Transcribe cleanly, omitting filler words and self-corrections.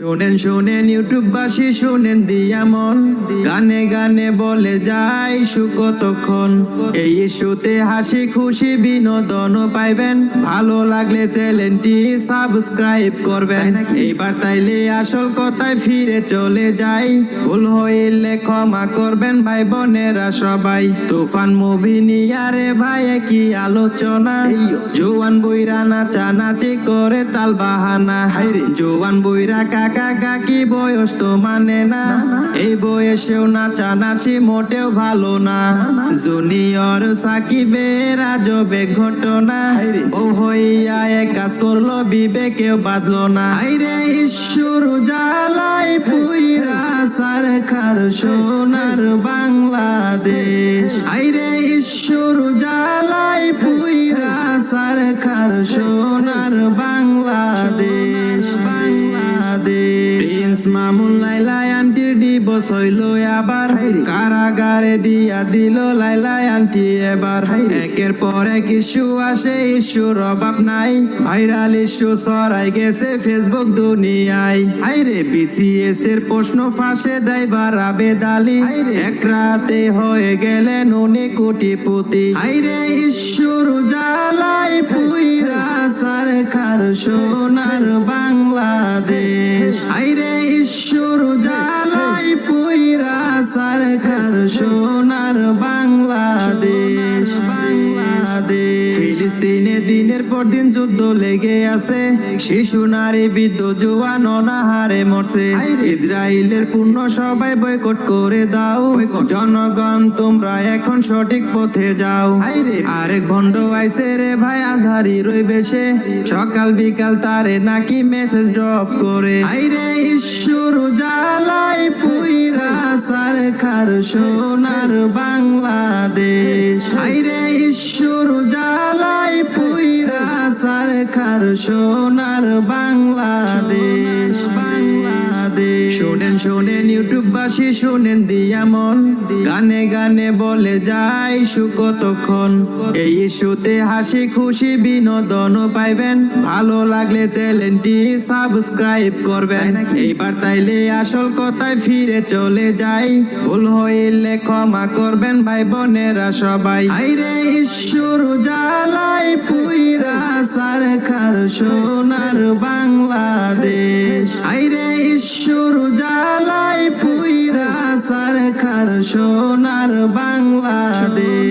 শোনেন শোনেন ইউটিউববাসী শোনেন দিয়া মন গানে গানে বলে যায় সুখ কতক্ষণ। এই ইস্যুতে হাসি খুশি বিনোদন পাইবেন, ভালো লাগলে চ্যানেলটি সাবস্ক্রাইব করবেন। এইবার তাইলে আসল কথায় ফিরে চলে যাই, ভুল হইলে ক্ষমা করবেন ভাই বোনেরা সবাই। তুফান মুভি নিয়ে রে ভাই কি আলোচনা, জোয়ান বইরা নাচানাচি করে তাল বাহানা। জোয়ান বইরা কাকা কাকি বয়স তো মানে না, এই বয়সেও নাচানাচি মোটেও ভালো না। জুনিয়র সাকিবের আজবে ঘটনা, ও হইয়া এক কাজ করলো বিবেকেও বাঁধলো না। আইরে ঈশ্বর জ্বালাই পুইরা সরকার সোনার বাংলাদেশ। আইরে ঈশ্বর জ্বালাই পুইরা সরকার সোনার বাংলাদেশ। প্রিন্স মামুন লাইলা আন্টির ডিভোর্স হইল আবার, কারাগারে দিয়া দিল লাইলা আন্টি এবার। একের পর এক ইস্যু আসে, ইস্যুর অভাব নাই, ভাইরাল ইস্যু ছড়াই গেছে ফেসবুক দুনিয়ায়। আইরে বিসিএস এর প্রশ্ন ফাঁসে ড্রাইভার আবেদ আলী, এক রাতে হয়ে গেলেন উনি কোটিপতি। আইরে ইস্যুর জ্বালাই পুইরা সরকার সোনার বাংলাদেশ। আইরে ঈশ্বর জ্বালাই পুইরা সরকার সোনার বাংলাদেশ। ফিলিস্তিনে দিনের পর দিন যুদ্ধ লেগে আছে, শিশু নারী বৃদ্ধ জওয়ান অনাহারে মরছে। ইসরায়েলের পূর্ণ সবাই বয়কট করে দাও, জনগণ তোমরা এখন সঠিক পথে যাও। আরেক ভণ্ড আইছে রে ভাই আজহারি রইবে সে, সকাল বিকাল তারে নাকি মেসেজ ড্রপ করে। আইরে ঈশ্বর জ্বালাই পুইরা সরকার সোনার বাংলাদেশ। আইরে ঈশ্বর জ্বালাই পুইরা সরকার সোনার বাংলাদেশ। শোনেন শোনেন ইউটিউববাসী শোনেন দিয়া মন গানে গানে বলে যায় সুখ কতক্ষণ। এই ইস্যুতে হাসি খুশি বিনোদন পাইবেন, ভালো লাগলে চ্যানেলটি সাবস্ক্রাইব করবেন। এইবার তাইলে আসল কথায় ফিরে চলে যাই, ভুল হইলে ক্ষমা করবেন ভাই বোনেরা সবাই। আইরে ঈশ্বর জ্বালাই পুইরা সরকার সোনার বাংলাদেশ। আইরে ঈশ্বর জ্বালাই পুইরা সরকার সোনার বাংলাদেশ।